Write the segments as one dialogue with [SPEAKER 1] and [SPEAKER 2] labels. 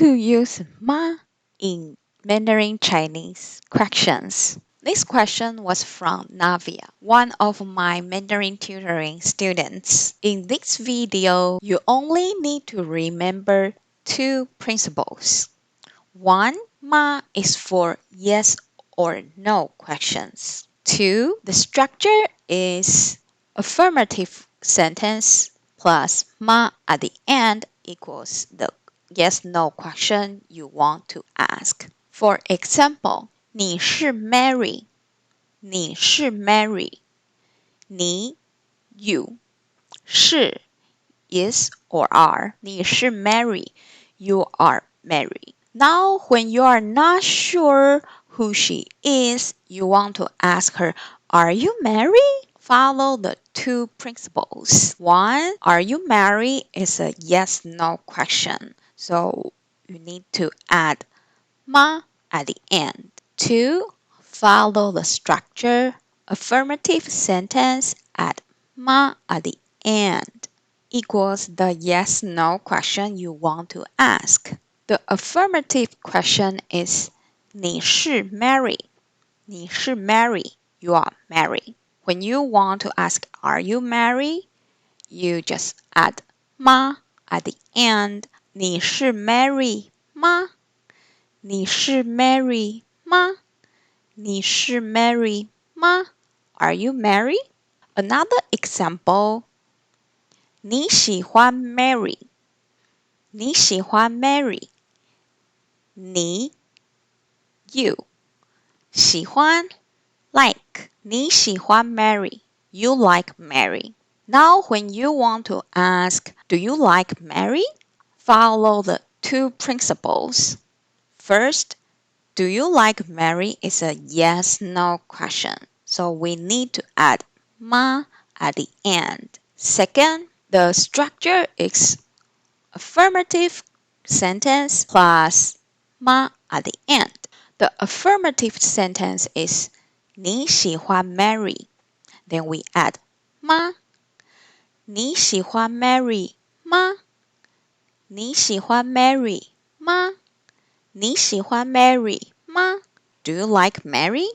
[SPEAKER 1] to use ma in Mandarin Chinese questions. This question was from Navia, one of my Mandarin tutoring students. In this video, you only need to remember two principles. One, ma is for yes or no questions. Two, the structure is affirmative sentence plus ma at the end equals the yes no question you want to ask. For example, 你是 Mary 你是 Mary 你 you 是 is or are 你是 Mary you are Mary. Now when you are not sure who she is, you want to ask her, are you married? Follow the two principles. One, are you married is a yes no question. So you need to add ma at the end. Two, follow the structure. Affirmative sentence add ma at the end equals the yes no question you want to ask. The affirmative question is 你是 Mary 你是 Mary you are married. When you want to ask are you married, you just add ma at the end. 你是 Mary 吗你是 Mary 吗你是 Mary 吗 Are you married? Another example. 你喜欢 Mary 你喜欢 Mary 你 you 喜欢 like 你喜欢 Mary you like Mary. Now when you want to ask do you like Mary, follow the two principles. First, do you like Mary is a yes no question, so we need to add ma at the end. Second, the structure is affirmative sentence plus ma at the end. The affirmative sentence is 你喜欢 Mary. Then we add 吗你喜欢 Mary 吗你喜欢 Mary 吗你喜欢 Mary 吗 Do you like Mary?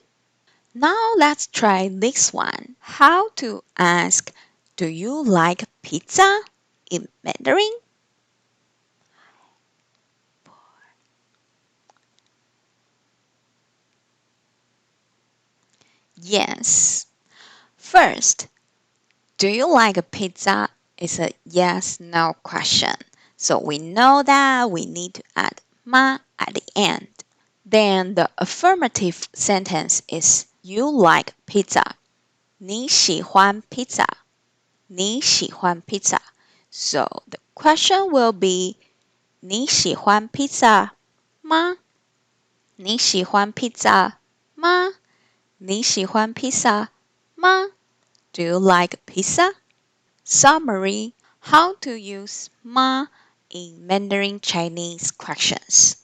[SPEAKER 1] Now let's try this one. How to ask do you like pizza in Mandarin? Yes. First, do you like a pizza is a yes no question. So we know that we need to add ma at the end. Then the affirmative sentence is you like pizza. 你喜欢 pizza. 你喜欢 pizza. So the question will be 你喜欢 pizza 吗你喜欢 pizza 吗你喜欢 pizza 吗 Do you like pizza? Summary. How to use ma in Mandarin Chinese questions.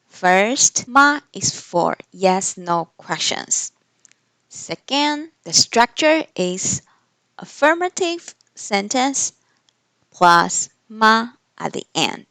[SPEAKER 1] First, ma is for yes-no questions. Second, the structure is affirmative sentence plus ma at the end.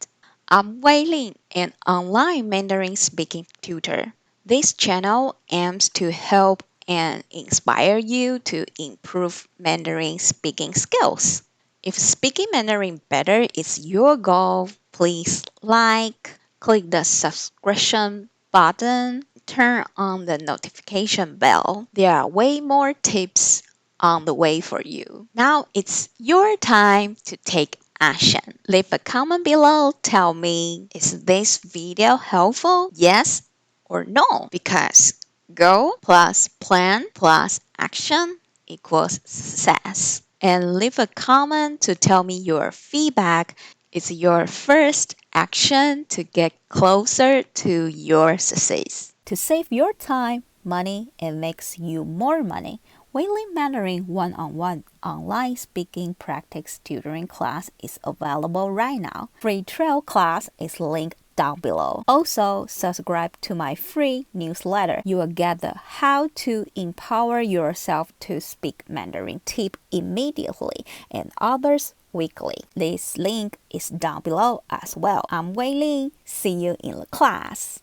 [SPEAKER 1] I'm Wei Ling, an online Mandarin speaking tutor. This channel aims to help and inspire you to improve Mandarin speaking skills. If speaking Mandarin better is your goal, please like, click the subscription button, turn on the notification bell. There are way more tips on the way for you. Now it's your time to take action. Leave a comment below. Tell me, is this video helpful? Yes or no? Because go plus plan plus action equals success. And leave a comment to tell me your feedback. It's your first action to get closer to your success.
[SPEAKER 2] To save your time, money, and makes you more money, Wailing Mandarin one-on-one online speaking practice tutoring class is available right now. Free trial class is linked down below. Also, subscribe to my free newsletter. You will get the how to empower yourself to speak Mandarin tip immediately and others weekly. This link is down below as well. I'm Wei Ling. See you in the class.